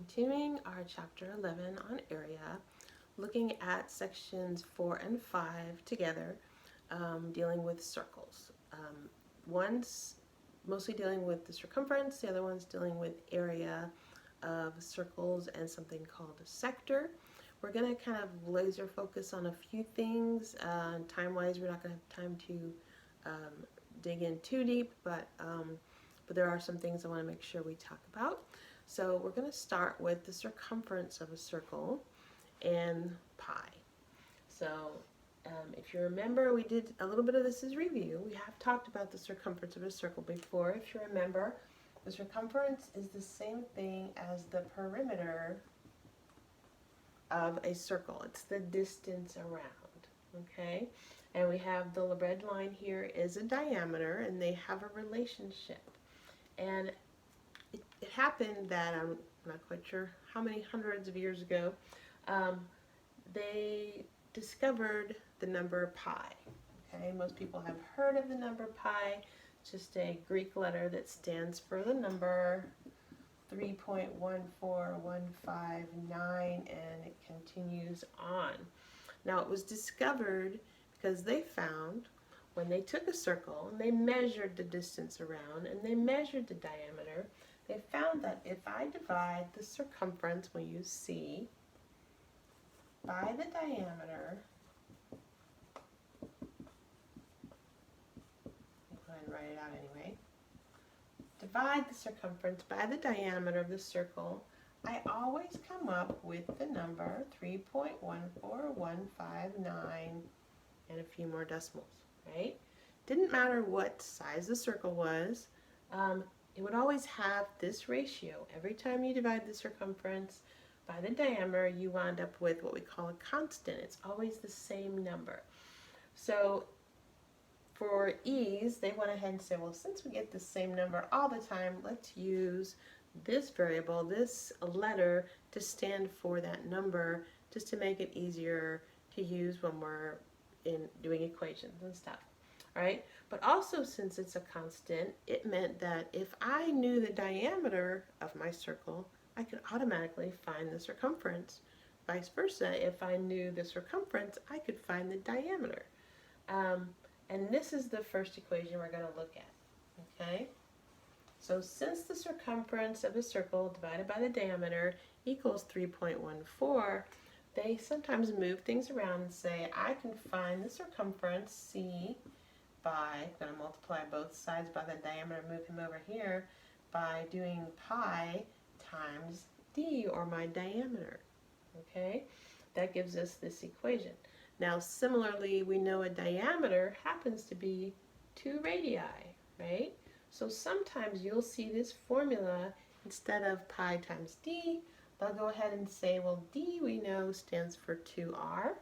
continuing our chapter 11 on area, looking at sections 4 and 5 together, dealing with circles. One's mostly dealing with the circumference, the other one's dealing with area of circles and something called a sector. We're going to kind of laser focus on a few things. Time-wise, we're not going to have time to dig in too deep, but there are some things I want to make sure we talk about. So we're going to start with the circumference of a circle and pi. So if you remember, we did a little bit of this as review. We have talked about the circumference of a circle before. If you remember, the circumference is the same thing as the perimeter of a circle. It's the distance around, okay? And we have the red line here is a diameter, and they have a relationship. And it happened that, I'm not quite sure how many hundreds of years ago, they discovered the number pi. Okay, most people have heard of the number pi. It's just a Greek letter that stands for the number 3.14159, and it continues on. Now, it was discovered because they found when they took a circle and they measured the distance around and they measured the diameter, they found that if I divide the circumference, we use C, by the diameter, go ahead and write it out anyway, divide the circumference by the diameter of the circle, I always come up with the number 3.14159 and a few more decimals, right? Didn't matter what size the circle was, it would always have this ratio. Every time you divide the circumference by the diameter, you wind up with what we call a constant. It's always the same number. So for ease, they went ahead and said, well, since we get the same number all the time, let's use this variable, this letter, to stand for that number, just to make it easier to use when we're doing equations and stuff. All right, but also since it's a constant, it meant that if I knew the diameter of my circle, I could automatically find the circumference. Vice versa, if I knew the circumference, I could find the diameter. And this is the first equation we're going to look at. Okay, so since the circumference of a circle divided by the diameter equals 3.14, they sometimes move things around and say, I can find the circumference, C, by, I'm going to multiply both sides by the diameter, move him over here, by doing pi times d, or my diameter. Okay, that gives us this equation. Now similarly, we know a diameter happens to be 2 radii, right? So sometimes you'll see this formula, instead of pi times d, they'll go ahead and say, well, d we know stands for 2r,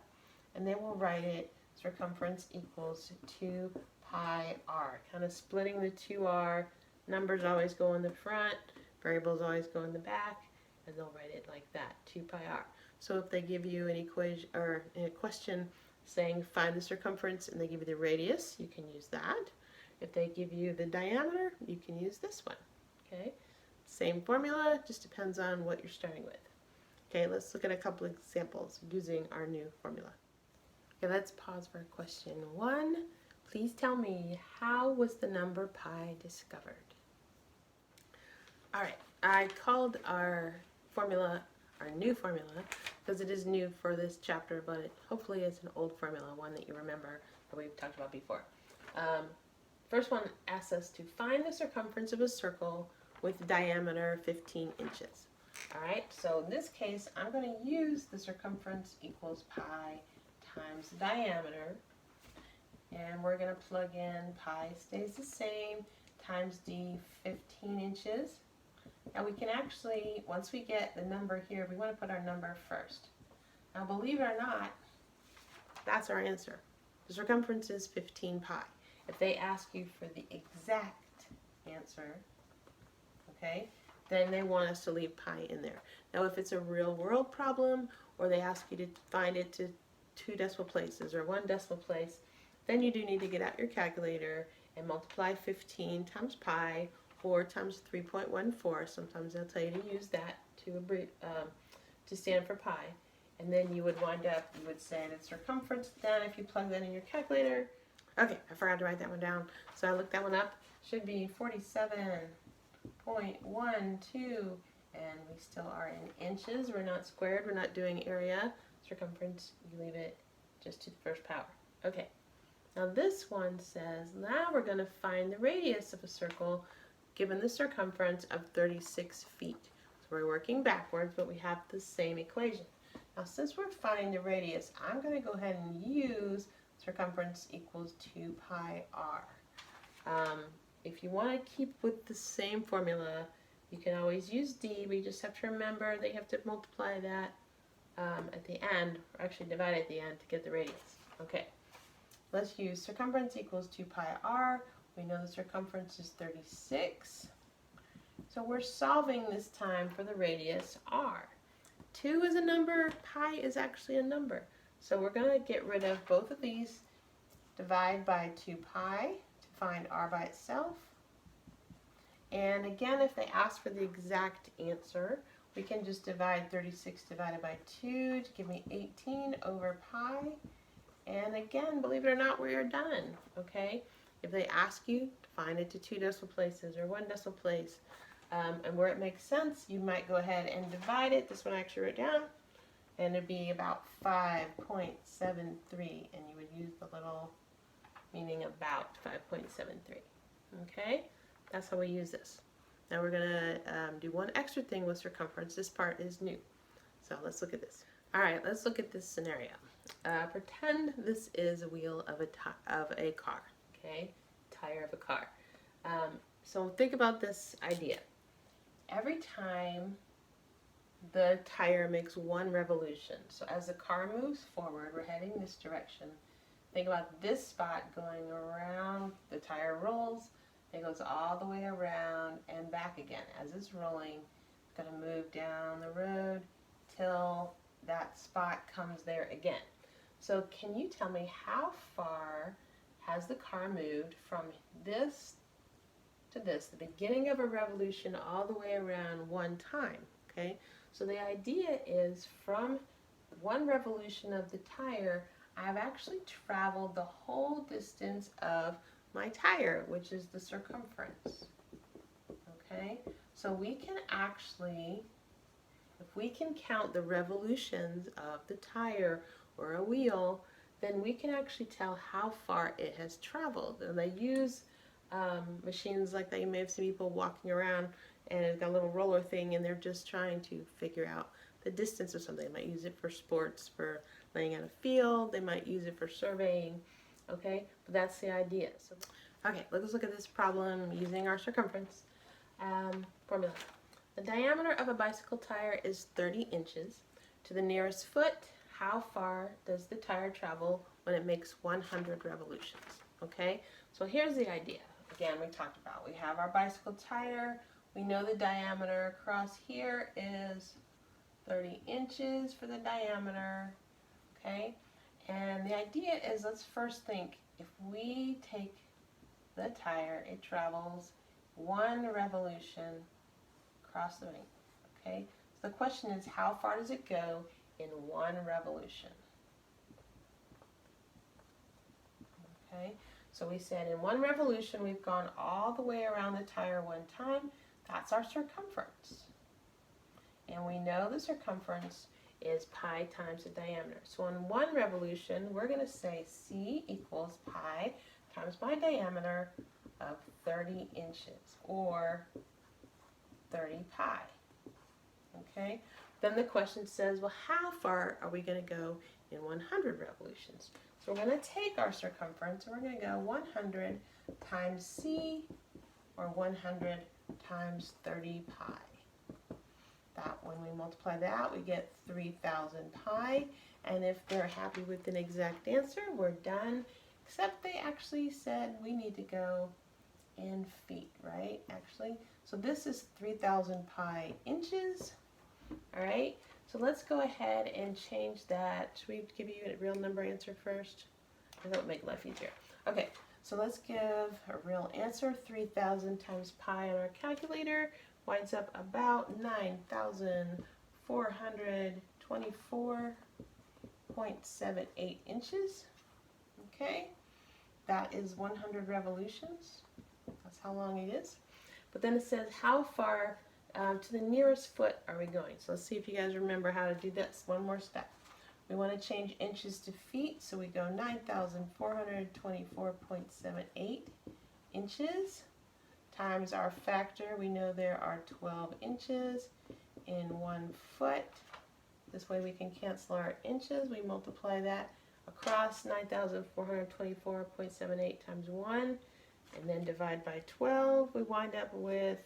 and they will write it circumference equals 2 pi r, kind of splitting the 2r. Numbers always go in the front, variables always go in the back, and they'll write it like that, 2 pi r. So if they give you an equation or a question saying find the circumference and they give you the radius, you can use that. If they give you the diameter, you can use this one. Okay, same formula, just depends on what you're starting with. Okay, let's look at a couple examples using our new formula. Okay, let's pause for question 1. Please tell me, how was the number pi discovered? All right, I called our formula our new formula because it is new for this chapter, but hopefully it's an old formula, one that you remember that we've talked about before. First one asks us to find the circumference of a circle with diameter 15 inches. All right, so in this case, I'm going to use the circumference equals pi times the diameter, and we're going to plug in pi stays the same times d, 15 inches. Now we can actually, once we get the number here, we want to put our number first. Now believe it or not, that's our answer. The circumference is 15 pi. If they ask you for the exact answer, okay, then they want us to leave pi in there. Now if it's a real world problem, or they ask you to find it to 2 decimal places or 1 decimal place, then you do need to get out your calculator and multiply 15 times pi, or times 3.14. Sometimes they'll tell you to use that to stand for pi. And then you would wind up, you would say that circumference, then if you plug that in your calculator, okay, I forgot to write that one down, so I looked that one up, should be 47.12, and we still are in inches, we're not squared, we're not doing area, circumference, you leave it just to the first power. Okay, now this one says, now we're going to find the radius of a circle given the circumference of 36 feet. So we're working backwards, but we have the same equation. Now since we're finding the radius, I'm going to go ahead and use circumference equals 2 pi r. If you want to keep with the same formula, you can always use d, but you just have to remember that you have to multiply that at the end, or actually divide at the end to get the radius. Okay, let's use circumference equals 2 pi r. We know the circumference is 36. So we're solving this time for the radius r. 2 is a number, pi is actually a number. So we're going to get rid of both of these, divide by 2 pi to find r by itself. And again, if they ask for the exact answer, we can just divide 36 divided by 2 to give me 18 over pi. And again, believe it or not, we are done, okay? If they ask you to find it to 2 decimal places or 1 decimal place, and where it makes sense, you might go ahead and divide it. This one I actually wrote down, and it'd be about 5.73, and you would use the little meaning about 5.73. Okay, that's how we use this. Now we're gonna do one extra thing with circumference. This part is new, so let's look at this. All right, let's look at this scenario. Pretend this is a wheel of a car. Okay, tire of a car. So think about this idea. Every time the tire makes one revolution, so as the car moves forward, we're heading this direction. Think about this spot going around, the tire rolls, it goes all the way around and back again. As it's rolling, it's going to move down the road till that spot comes there again. So can you tell me how far has the car moved from this to this, the beginning of a revolution all the way around one time? Okay, so the idea is from one revolution of the tire, I've actually traveled the whole distance of my tire, which is the circumference. Okay, so we can actually, if we can count the revolutions of the tire or a wheel, then we can actually tell how far it has traveled. And they use machines like that. You may have seen people walking around and it's got a little roller thing and they're just trying to figure out the distance of something. They might use it for sports, for laying out a field, they might use it for surveying, okay? But that's the idea. So, okay, let's look at this problem using our circumference formula. The diameter of a bicycle tire is 30 inches. To the nearest foot, how far does the tire travel when it makes 100 revolutions? Okay, so here's the idea. Again, we talked about, we have our bicycle tire. We know the diameter across here is 30 inches for the diameter. Okay, and the idea is, let's first think, if we take the tire, it travels one revolution across the ring. Okay, so the question is, how far does it go in one revolution? Okay, so we said in one revolution we've gone all the way around the tire one time. That's our circumference. And we know the circumference is pi times the diameter. So in one revolution, we're going to say C equals pi times my diameter of 30 inches, or 30 pi. Okay? Then the question says, well, how far are we going to go in 100 revolutions? So we're going to take our circumference and we're going to go 100 times C, or 100 times 30 pi. That, when we multiply that out, we get 3,000 pi. And if they're happy with an exact answer, we're done. Except they actually said we need to go in feet, right? Actually, so this is 3,000 pi inches. All right, so let's go ahead and change that. Should we give you a real number answer first? That would make life easier. Okay, so let's give a real answer. 3,000 times pi on our calculator winds up about 9,424.78 inches. Okay, that is 100 revolutions. That's how long it is. But then it says how far to the nearest foot are we going? So let's see if you guys remember how to do this. One more step. We want to change inches to feet, so we go 9,424.78 inches times our factor. We know there are 12 inches in 1 foot. This way we can cancel our inches. We multiply that across 9,424.78 times 1, and then divide by 12. We wind up with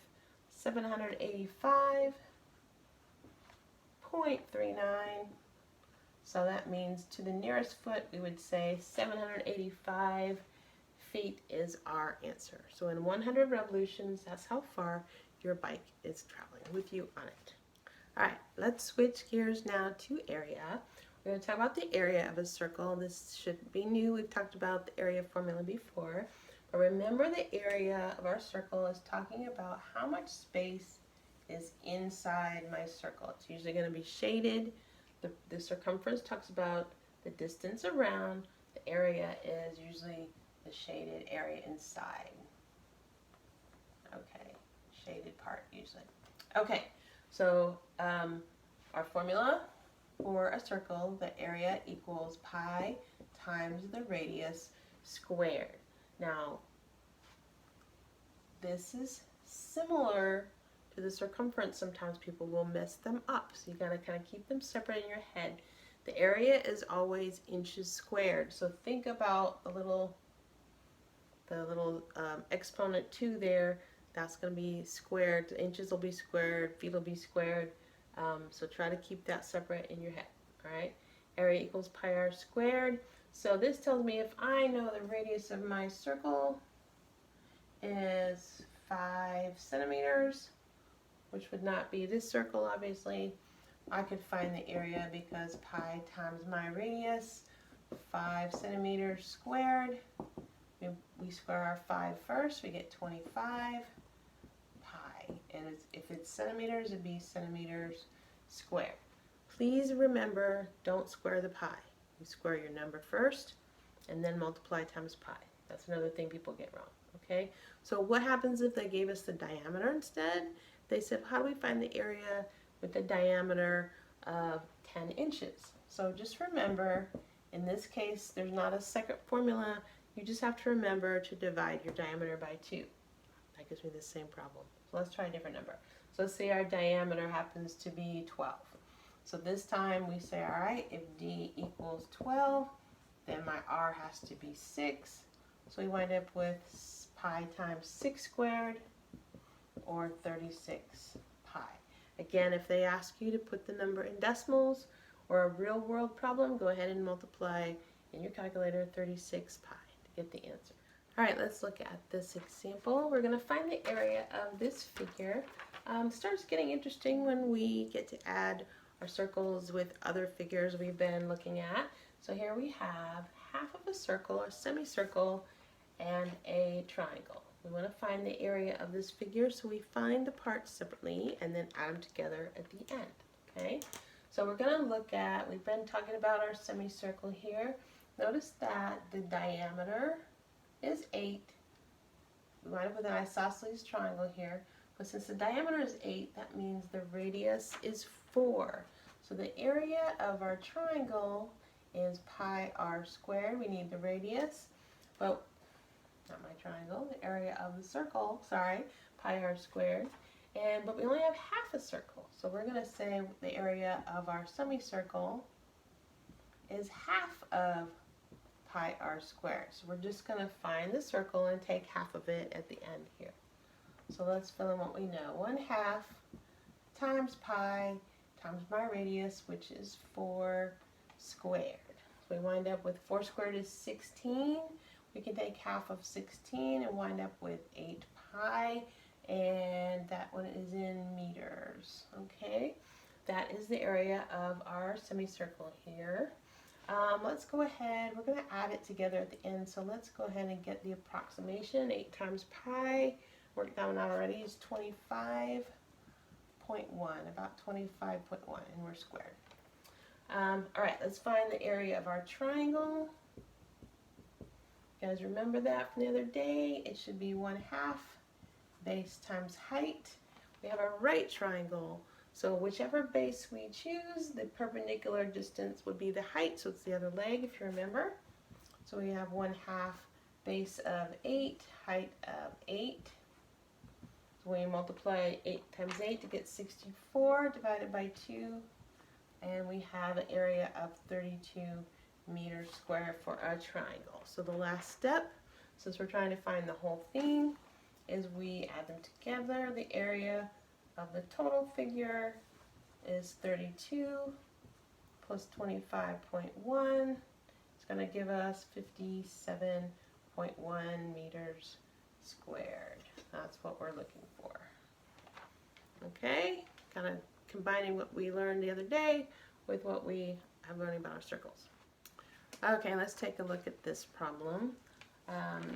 785.39. So that means to the nearest foot, we would say 785 feet is our answer. So in 100 revolutions, that's how far your bike is traveling with you on it. All right, let's switch gears now to area. We're going to talk about the area of a circle. This should be new. We've talked about the area formula before. But remember, the area of our circle is talking about how much space is inside my circle. It's usually going to be shaded. The circumference talks about the distance around. The area is usually the shaded area inside. Okay, shaded part usually. Okay, so our formula for a circle, the area equals pi times the radius squared. Now, this is similar to the circumference. Sometimes people will mess them up, so you gotta kind of keep them separate in your head. The area is always inches squared, so think about the little exponent 2 there. That's going to be squared. The inches will be squared, feet will be squared. So try to keep that separate in your head. All right. Area equals pi r squared. So this tells me if I know the radius of my circle is 5 centimeters, which would not be this circle, obviously, I could find the area because pi times my radius, 5 centimeters squared. We square our 5 first, we get 25 pi. And if it's centimeters, it'd be centimeters squared. Please remember, don't square the pi. You square your number first and then multiply times pi. That's another thing people get wrong. Okay, so what happens if they gave us the diameter instead? They said, how do we find the area with the diameter of 10 inches? So just remember, in this case, there's not a second formula. You just have to remember to divide your diameter by 2. That gives me the same problem. So let's try a different number. So let's say our diameter happens to be 12. So this time we say, all right, if D equals 12, then my R has to be 6. So we wind up with pi times 6 squared, or 36 pi. Again, if they ask you to put the number in decimals or a real world problem, go ahead and multiply in your calculator 36 pi to get the answer. All right, let's look at this example. We're going to find the area of this figure. Starts getting interesting when we get to add our circles with other figures we've been looking at. So here we have half of a circle, a semicircle, and a triangle. We want to find the area of this figure, so we find the parts separately and then add them together at the end. Okay, so we're going to look at, we've been talking about our semicircle here. Notice that the diameter is 8. We wind up with an isosceles triangle here, but since the diameter is 8, that means the radius is 4. So the area of our triangle is pi r squared. We need the radius, but not my triangle, the area of the circle, sorry, pi r squared. But we only have half a circle, so we're going to say the area of our semicircle is half of pi r squared. So we're just going to find the circle and take half of it at the end here. So let's fill in what we know. 1/2 times pi times my radius, which is 4 squared. So we wind up with 4 squared is 16. We can take half of 16 and wind up with 8 pi, and that one is in meters. Okay, that is the area of our semicircle here. Let's go ahead, we're going to add it together at the end, so let's go ahead and get the approximation. 8 times pi, worked that one out already, is 25 about 25.1, and we're squared. All right, let's find the area of our triangle. You guys remember that from the other day? It should be 1/2 base times height. We have a right triangle, so whichever base we choose, the perpendicular distance would be the height, so it's the other leg if you remember. So we have 1/2 base of 8, height of 8. So we multiply 8 times 8 to get 64 divided by 2, and we have an area of 32 meters square for our triangle. So the last step, since we're trying to find the whole thing, is we add them together. The area of the total figure is 32 plus 25.1. It's going to give us 57.1 meters squared. That's what we're looking for. Okay, kind of combining what we learned the other day with what we have learning about our circles. Okay, let's take a look at this problem.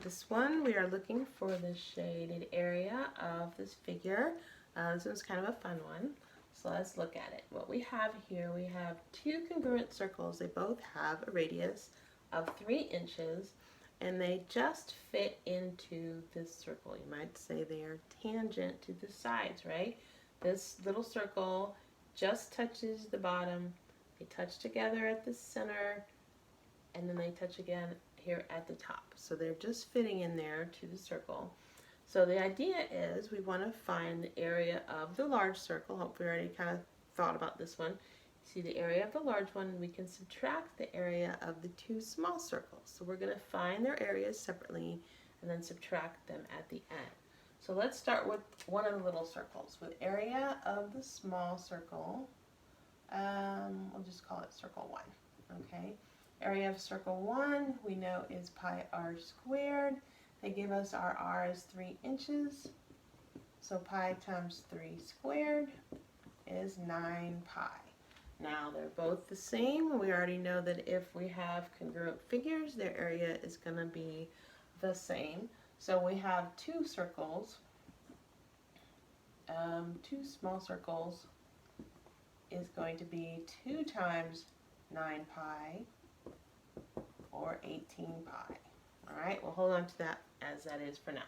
This one, we are looking for the shaded area of this figure. This one's kind of a fun one, so let's look at it. What we have here, we have two congruent circles. They both have a radius of 3 inches, and they just fit into this circle. You might say they are tangent to the sides, right? This little circle just touches the bottom. They touch together at the center, and then they touch again here at the top. So they're just fitting in there to the circle. So the idea is we want to find the area of the large circle. Hope we already kind of thought about this one. See the area of the large one, we can subtract the area of the two small circles. So we're going to find their areas separately and then subtract them at the end. So let's start with one of the little circles. With area of the small circle, we'll just call it circle 1. Okay. Area of circle 1 we know is pi r squared. They give us our r as 3 inches. So pi times 3 squared is 9 pi. Now they're both the same. We already know that if we have congruent figures, their area is going to be the same. So we have two circles. Two small circles is going to be 2 times 9 pi, or 18 pi. All right, we'll hold on to that as that is for now.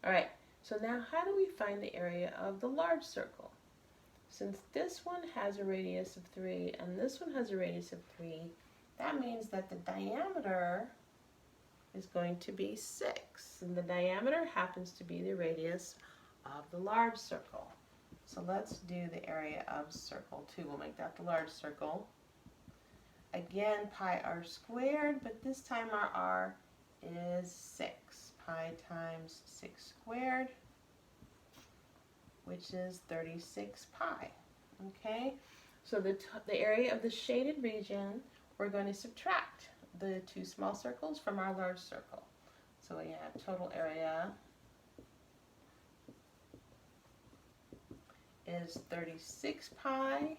All right, so now how do we find the area of the large circle? Since this one has a radius of 3 and this one has a radius of 3, that means that the diameter is going to be 6. And the diameter happens to be the radius of the large circle. So let's do the area of circle 2. We'll make that the large circle. Again, pi r squared, but this time our r is 6. Pi times 6 squared, which is 36 pi. Okay, so the area of the shaded region, we're going to subtract the two small circles from our large circle. So we have total area is 36 pi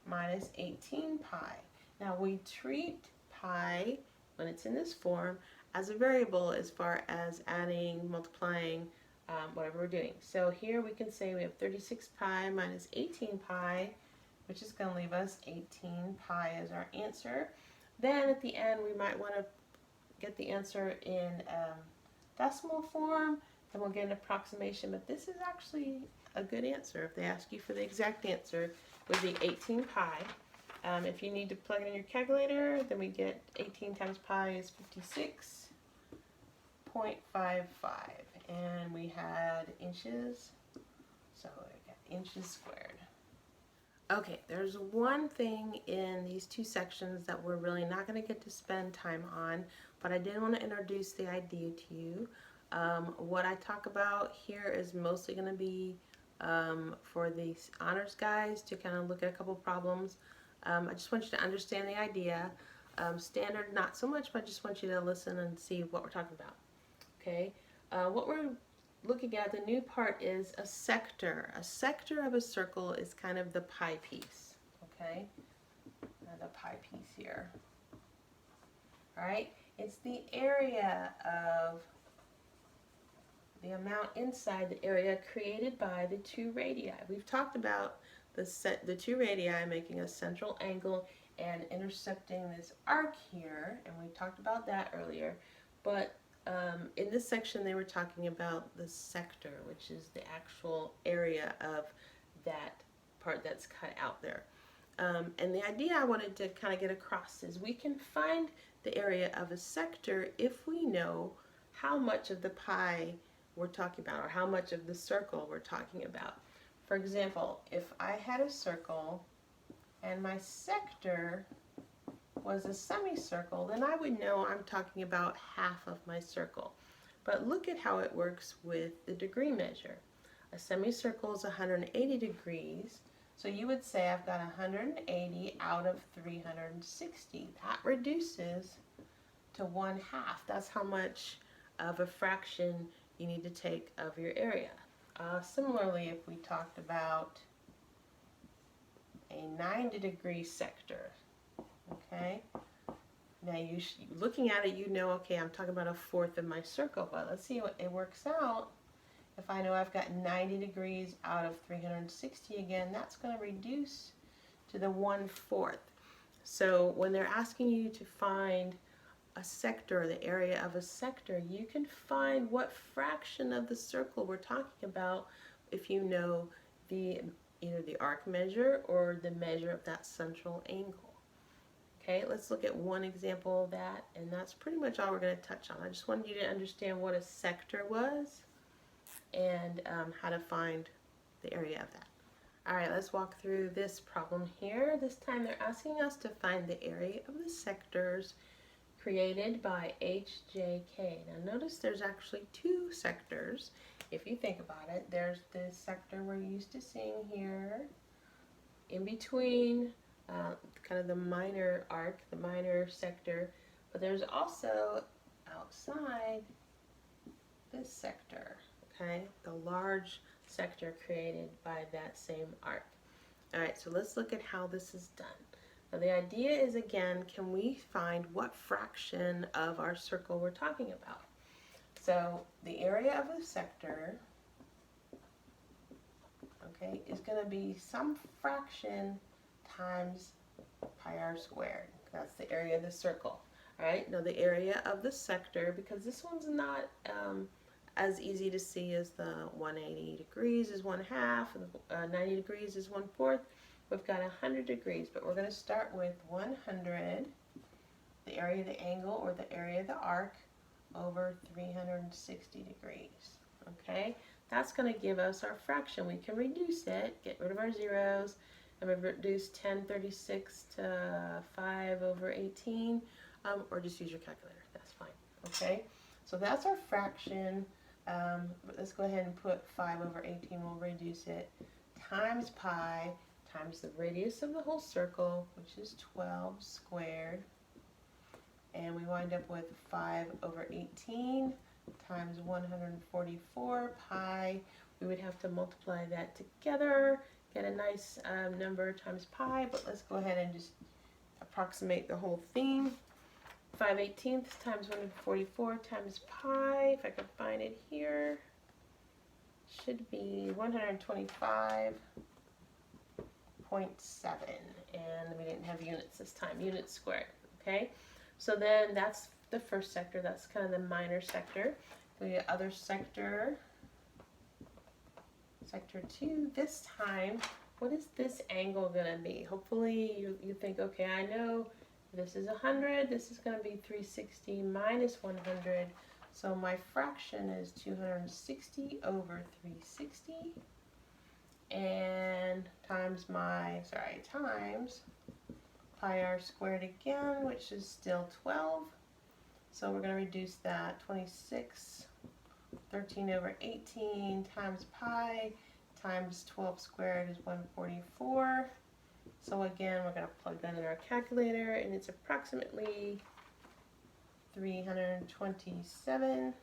minus 18 pi. Now we treat pi, when it's in this form, as a variable as far as adding, multiplying, whatever we're doing. So here we can say we have 36 pi minus 18 pi, which is going to leave us 18 pi as our answer. Then at the end we might want to get the answer in decimal form, then we'll get an approximation, but this is actually a good answer. If they ask you for the exact answer, it would be 18 pi. If you need to plug it in your calculator, then we get 18 times pi is 56.55, and we had inches, so we got inches squared. Okay, there's one thing in these two sections that we're really not going to get to spend time on, but I did want to introduce the idea to you. What I talk about here is mostly going to be for these honors guys to kind of look at a couple problems. I just want you to understand the idea. Standard, not so much, but I just want you to listen and see what we're talking about. Okay, what we're looking at, the new part is a sector. A sector of a circle is kind of the pi piece. Okay, the pi piece here. All right, it's the area of the amount inside the area created by the two radii. We've talked about the two radii making a central angle and intercepting this arc here, and we talked about that earlier. But in this section they were talking about the sector, which is the actual area of that part that's cut out there. And the idea I wanted to kind of get across is we can find the area of a sector if we know how much of the pie we're talking about, or how much of the circle we're talking about. For example, if I had a circle and my sector was a semicircle, then I would know I'm talking about half of my circle. But look at how it works with the degree measure. A semicircle is 180 degrees, so you would say I've got 180 out of 360. That reduces to 1/2. That's how much of a fraction you need to take of your area. Similarly, if we talked about a 90-degree sector, okay, now looking at it, you know, okay, I'm talking about 1/4 of my circle, but let's see what it works out. If I know I've got 90 degrees out of 360 again, that's going to reduce to the 1/4. So when they're asking you to find a sector, the area of a sector, you can find what fraction of the circle we're talking about if you know either the arc measure or the measure of that central angle. Okay, let's look at one example of that, and that's pretty much all we're going to touch on. I just wanted you to understand what a sector was and how to find the area of that. Alright, let's walk through this problem here. This time they're asking us to find the area of the sectors created by HJK. Now notice there's actually two sectors. If you think about it, there's this sector we're used to seeing here, in between kind of the minor arc, the minor sector, but there's also outside this sector, okay, the large sector created by that same arc. Alright, so let's look at how this is done. Now the idea is, again, can we find what fraction of our circle we're talking about? So the area of the sector, okay, is going to be some fraction times pi r squared. That's the area of the circle. Alright, now the area of the sector, because this one's not as easy to see as the 180 degrees is 1/2, and 90 degrees is 1/4. We've got 100 degrees, but we're going to start with 100, the area of the angle or the area of the arc, over 360 degrees. Okay, that's going to give us our fraction. We can reduce it, get rid of our zeros, and we've reduced 1036 to 5/18, or just use your calculator. That's fine. Okay, so that's our fraction. Let's go ahead and put 5/18. We'll reduce it times pi times the radius of the whole circle, which is 12 squared, and we wind up with 5/18 times 144 pi. We would have to multiply that together, get a nice number times pi, but let's go ahead and just approximate the whole thing. 5/18 times 144 times pi, if I can find it here, should be 125.7, and we didn't have units this time, units squared. Okay, so then that's the first sector, that's kind of the minor sector. The other sector, sector 2, this time, what is this angle going to be? Hopefully you think, okay, I know this is 100, this is going to be 360 minus 100, so my fraction is 260 over 360, and times times pi r squared again, which is still 12, so we're going to reduce that. 26, 13/18 times pi times 12 squared is 144. So again, we're going to plug that in our calculator, and it's approximately 327,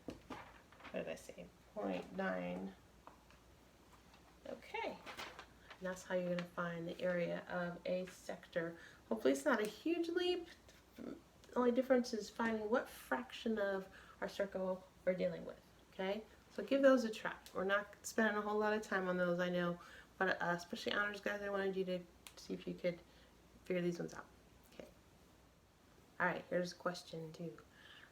what did I say, 0.9. Okay, and that's how you're going to find the area of a sector. Hopefully it's not a huge leap. The only difference is finding what fraction of our circle we're dealing with. Okay, So give those a try. We're not spending a whole lot of time on those, I know, but especially honors guys, I wanted you to see if you could figure these ones out. Okay. All right, here's question 2.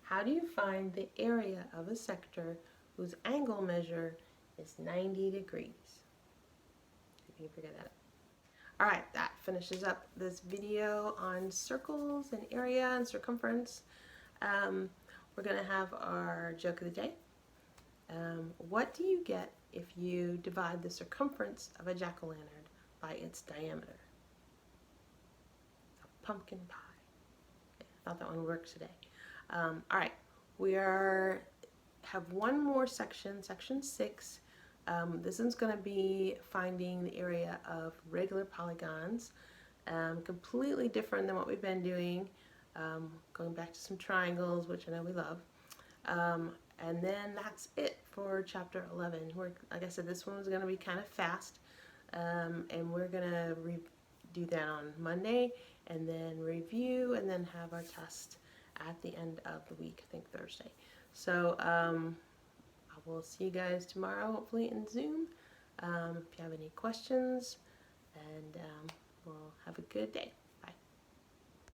How do you find the area of a sector whose angle measure is 90 degrees? If you can figure that out. All right, that finishes up this video on circles and area and circumference. We're going to have our joke of the day. What do you get if you divide the circumference of a jack-o'-lantern by its diameter? A pumpkin pie. Okay, I thought that one worked today. All right, we have one more section, section 6. This one's going to be finding the area of regular polygons, completely different than what we've been doing, going back to some triangles, which I know we love. And then that's it for chapter 11. Like I said, this one was going to be kind of fast, and we're going to do that on Monday, and then review, and then have our test at the end of the week, I think Thursday. So I will see you guys tomorrow, hopefully in Zoom. If you have any questions, and we'll have a good day.